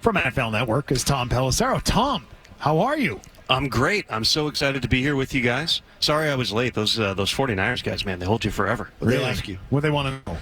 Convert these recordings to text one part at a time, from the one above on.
from NFL Network is Tom Pelissero. Tom, how are you? I'm great. I'm so excited to be here with you guys. Sorry I was late. Those 49ers guys, man, they hold you forever. Really? They ask you. What they want to know?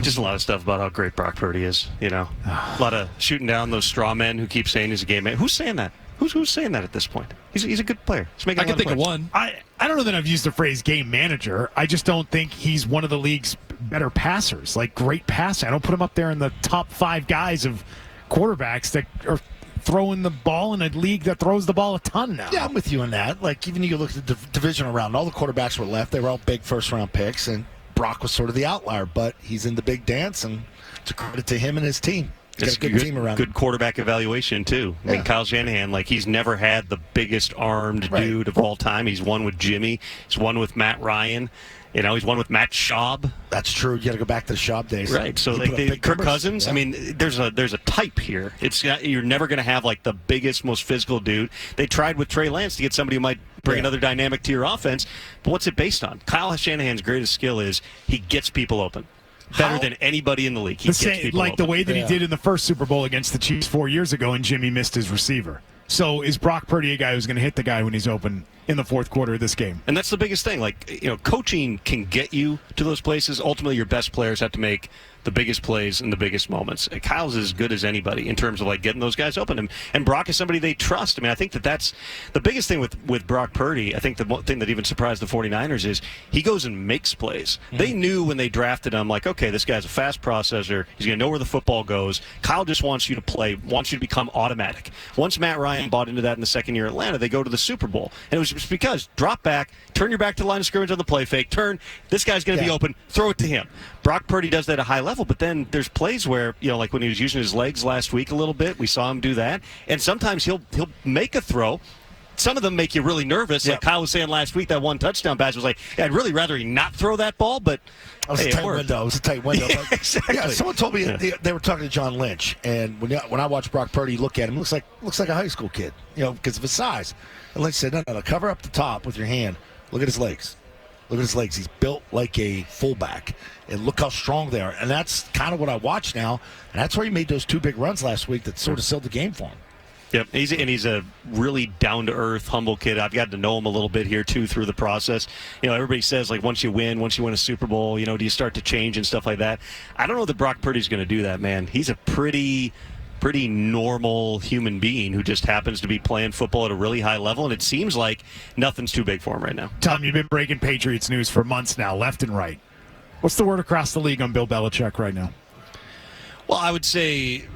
Just a lot of stuff about how great Brock Purdy is, you know. A lot of shooting down those straw men who keep saying he's a game man. Who's saying that? Who's saying that at this point? He's a good player. He's making I can think of one. I don't know that I've used the phrase game manager. I just don't think he's one of the league's better passers, like great passer. I don't put him up there in the top 5 guys of quarterbacks that are throwing the ball in a league that throws the ball a ton now. Yeah, I'm with you on that. Like, even you look at the divisional round, all the quarterbacks were left. They were all big first-round picks, and Brock was sort of the outlier, but he's in the big dance, and it's a credit to him and his team. He's got a good team around him. Good quarterback evaluation, too. I mean, Kyle Shanahan, like, he's never had the biggest armed dude of all time. He's won with Jimmy. He's won with Matt Ryan. You know, he's won with Matt Schaub. That's true. You got to go back to the Schaub days. Right. So, like, Kirk Cousins, I mean, there's a type here. You're never going to have, like, the biggest, most physical dude. They tried with Trey Lance to get somebody who might bring another dynamic to your offense. But what's it based on? Kyle Shanahan's greatest skill is he gets people open. Better than anybody in the league. He gets people like open. The way that he did in the first Super Bowl against the Chiefs 4 years ago, and Jimmy missed his receiver. So is Brock Purdy a guy who's going to hit the guy when he's open in the fourth quarter of this game? And that's the biggest thing. Like, you know, coaching can get you to those places. Ultimately, your best players have to make the biggest plays in the biggest moments. And Kyle's as good as anybody in terms of, like, getting those guys open. And Brock is somebody they trust. I mean, I think that's the biggest thing with Brock Purdy. I think the thing that even surprised the 49ers is he goes and makes plays. Mm-hmm. They knew when they drafted him, like, okay, this guy's a fast processor. He's going to know where the football goes. Kyle just wants you to play, wants you to become automatic. Once Matt Ryan bought into that in the second year at Atlanta, they go to the Super Bowl. And it was just because drop back, turn your back to the line of scrimmage on the play fake, turn, this guy's going to be open, throw it to him. Brock Purdy does that at a high level, but then there's plays where, you know, like when he was using his legs last week a little bit, we saw him do that. And sometimes he'll make a throw. Some of them make you really nervous. Like Kyle was saying last week, that one touchdown pass was like, I'd really rather he not throw that ball, but it was a tight window. Yeah, exactly. Yeah, someone told me they were talking to John Lynch, and when I watch Brock Purdy, look at him, looks like a high school kid, you know, because of his size. And Lynch said, no, cover up the top with your hand. Look at his legs. Look at his legs. He's built like a fullback. And look how strong they are. And that's kind of what I watch now. And that's where he made those 2 big runs last week that sort of sealed the game for him. Yep, he's a really down-to-earth, humble kid. I've gotten to know him a little bit here, too, through the process. You know, everybody says, like, once you win a Super Bowl, you know, do you start to change and stuff like that? I don't know that Brock Purdy's going to do that, man. He's a pretty normal human being who just happens to be playing football at a really high level, and it seems like nothing's too big for him right now. Tom, you've been breaking Patriots news for months now, left and right. What's the word across the league on Bill Belichick right now? Well, I would say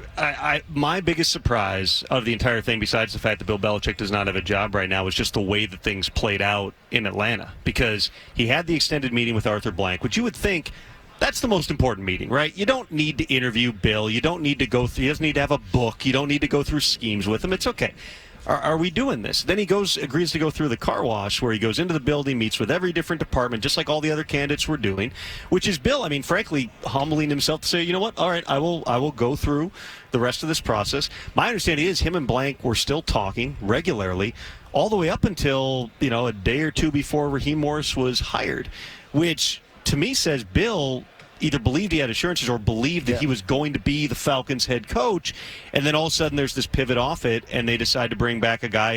my biggest surprise of the entire thing, besides the fact that Bill Belichick does not have a job right now, was just the way that things played out in Atlanta. Because he had the extended meeting with Arthur Blank, which you would think that's the most important meeting, right? You don't need to interview Bill. You don't need to go through, he doesn't need to have a book. You don't need to go through schemes with him. It's okay. Are we doing this? Then he agrees to go through the car wash, where he goes into the building, meets with every different department, just like all the other candidates were doing, which is Bill, I mean, frankly, humbling himself to say, you know what, all right, I will go through the rest of this process. My understanding is him and Blank were still talking regularly all the way up until, you know, a day or two before Raheem Morris was hired, which to me says Bill either believed he had assurances or believed that he was going to be the Falcons head coach, and then all of a sudden there's this pivot off it, and they decide to bring back a guy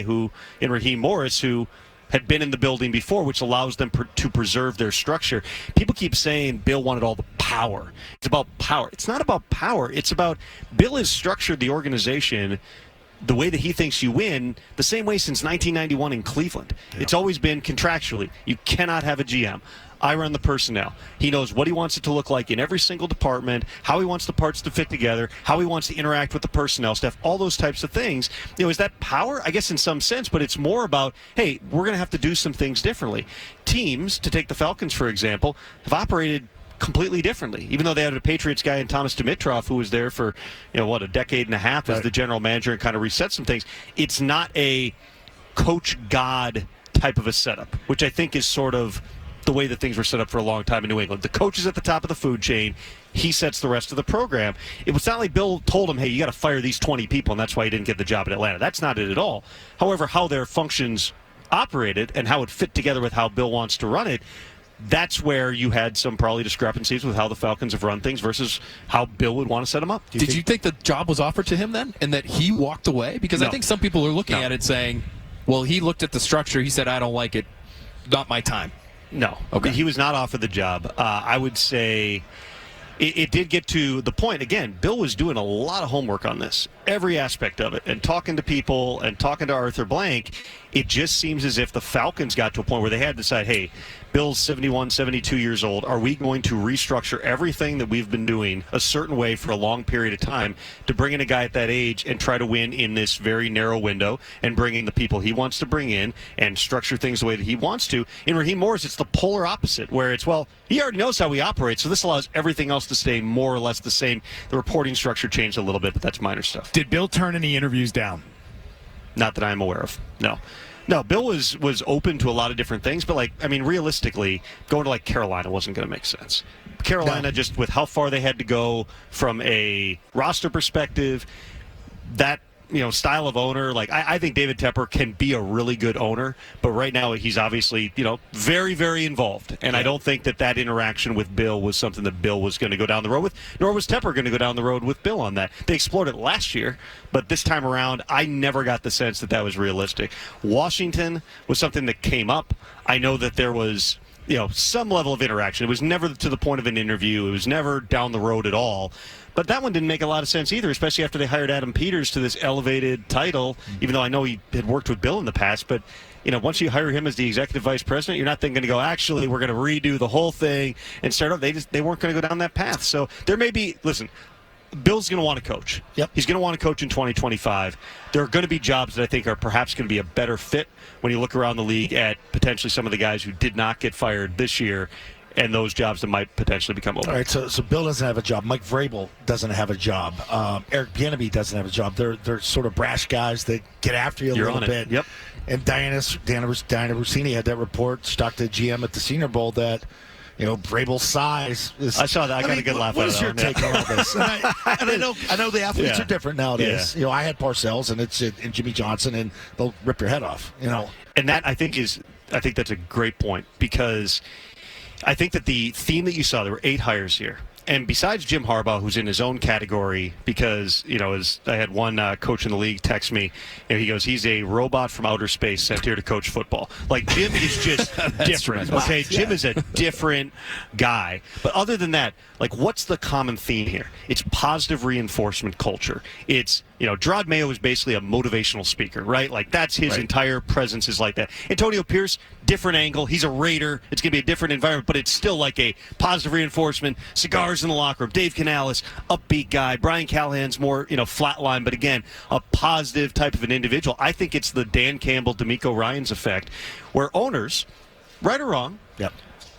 in Raheem Morris, who had been in the building before, which allows them to preserve their structure. People keep saying Bill wanted all the power. It's about power. It's not about power. It's about Bill has structured the organization the way that he thinks you win, the same way since 1991 in Cleveland. Yeah. It's always been contractually. You cannot have a GM. I run the personnel. He knows what he wants it to look like in every single department, how he wants the parts to fit together, how he wants to interact with the personnel staff, all those types of things. You know, is that power? I guess in some sense, but it's more about, hey, we're going to have to do some things differently. Teams, to take the Falcons, for example, have operated completely differently, even though they had a Patriots guy in Thomas Dimitroff who was there for, a decade and a half as the general manager and kind of reset some things. It's not a coach God type of a setup, which I think is sort of the way that things were set up for a long time in New England. The coach is at the top of the food chain. He sets the rest of the program. It was not like Bill told him, hey, you got to fire these 20 people, and that's why he didn't get the job in Atlanta. That's not it at all. However, how their functions operated and how it fit together with how Bill wants to run it, that's where you had some probably discrepancies with how the Falcons have run things versus how Bill would want to set them up. Did you think the job was offered to him then, and that he walked away? Because No. I think some people are looking at it saying, well, he looked at the structure, he said, I don't like it, not my time. No. Okay. He was not offered the job. I would say it did get to the point, again, Bill was doing a lot of homework on this, every aspect of it, and talking to people and talking to Arthur Blank. It just seems as if the Falcons got to a point where they had to decide, hey, Bill's 71, 72 years old. Are we going to restructure everything that we've been doing a certain way for a long period of time to bring in a guy at that age and try to win in this very narrow window and bring in the people he wants to bring in and structure things the way that he wants to? In Raheem Morris, it's the polar opposite, where it's, well, he already knows how we operate, so this allows everything else to stay more or less the same. The reporting structure changed a little bit, but that's minor stuff. Did Bill turn any interviews down? Not that I'm aware of. No, Bill was open to a lot of different things, but realistically, going to like Carolina wasn't going to make sense. Carolina, just with how far they had to go from a roster perspective, that style of owner, I think David Tepper can be a really good owner, but right now he's obviously very, very involved, and I don't think that interaction with Bill was something that Bill was going to go down the road with, nor was Tepper going to go down the road with Bill on that. They explored it last year, but this time around, I never got the sense that was realistic. Washington was something that came up. I know that there was some level of interaction. It was never to the point of an interview. It was never down the road at all. But that one didn't make a lot of sense either, especially after they hired Adam Peters to this elevated title, even though I know he had worked with Bill in the past. But, once you hire him as the executive vice president, you're not then going to go, actually, we're going to redo the whole thing and start over. They weren't going to go down that path. So there may be, listen, Bill's going to want to coach. Yep. He's going to want to coach in 2025. There are going to be jobs that I think are perhaps going to be a better fit when you look around the league at potentially some of the guys who did not get fired this year and those jobs that might potentially become open. All right, so Bill doesn't have a job. Mike Vrabel doesn't have a job. Eric Bieniemy doesn't have a job. They're sort of brash guys that get after you a little bit. Yep. And Diana Rossini had that report, stuck to GM at the Senior Bowl that Vrabel's size is. I saw that. I got a good laugh out of that. What is your take on all this? And I know the athletes Yeah. are different nowadays. Yeah. I had Parcells and Jimmy Johnson, and they'll rip your head off. And that I think that's a great point, because I think that the theme that you saw, there were 8 hires here. And besides Jim Harbaugh, who's in his own category, because, I had one coach in the league text me, he goes, he's a robot from outer space sent here to coach football. Jim is just different, okay? Jim is a different guy. But other than that, what's the common theme here? It's positive reinforcement culture. It's, Gerard Mayo is basically a motivational speaker, right? That's his entire presence is like that. Antonio Pierce, different angle. He's a Raider. It's going to be a different environment, but it's still like a positive reinforcement, cigars in the locker room. Dave Canales, upbeat guy. Brian Callahan's more, flatline, but again, a positive type of an individual. I think it's the Dan Campbell, D'Amico Ryans effect, where owners, right or wrong,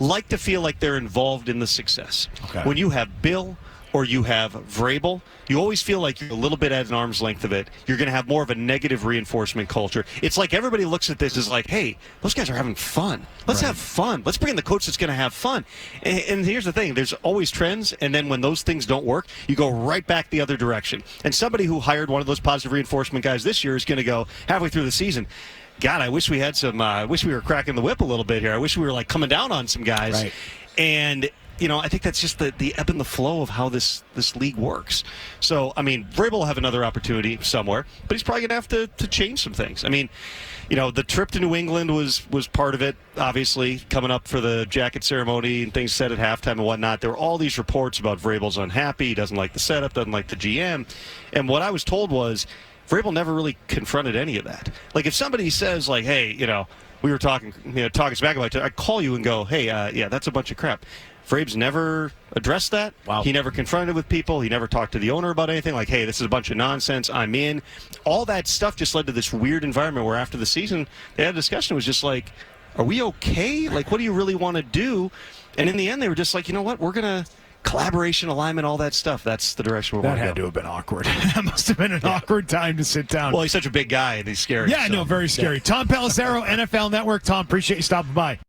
like to feel like they're involved in the success. Okay. When you have Bill or you have Vrabel, you always feel like you're a little bit at an arm's length of it. You're going to have more of a negative reinforcement culture. It's like everybody looks at this as like, hey, those guys are having fun. Let's have fun. Let's bring in the coach that's going to have fun. And here's the thing. There's always trends, and then when those things don't work, you go right back the other direction. And somebody who hired one of those positive reinforcement guys this year is going to go halfway through the season, God, I wish we had some, I wish we were cracking the whip a little bit here. I wish we were coming down on some guys. Right. And I think that's just the ebb and the flow of how this league works. So, Vrabel will have another opportunity somewhere, but he's probably going to have to change some things. The trip to New England was part of it, obviously, coming up for the jacket ceremony and things said at halftime and whatnot. There were all these reports about Vrabel's unhappy. He doesn't like the setup, doesn't like the GM. And what I was told was Vrabel never really confronted any of that. If somebody says, hey, we were talking smack about it, I'd call you and go, hey, yeah, that's a bunch of crap. Vrabel's never addressed that. Wow. He never confronted with people. He never talked to the owner about anything hey, this is a bunch of nonsense. I'm in. All that stuff just led to this weird environment where after the season, they had a discussion. It was just are we okay? What do you really want to do? And in the end, they were just you know what? We're going to collaboration, alignment, all that stuff. That's the direction we're going to go. That had to have been awkward. That must have been an awkward time to sit down. Well, he's such a big guy, and he's scary. Yeah, no, very scary. Tom Pelissero, NFL Network. Tom, appreciate you stopping by.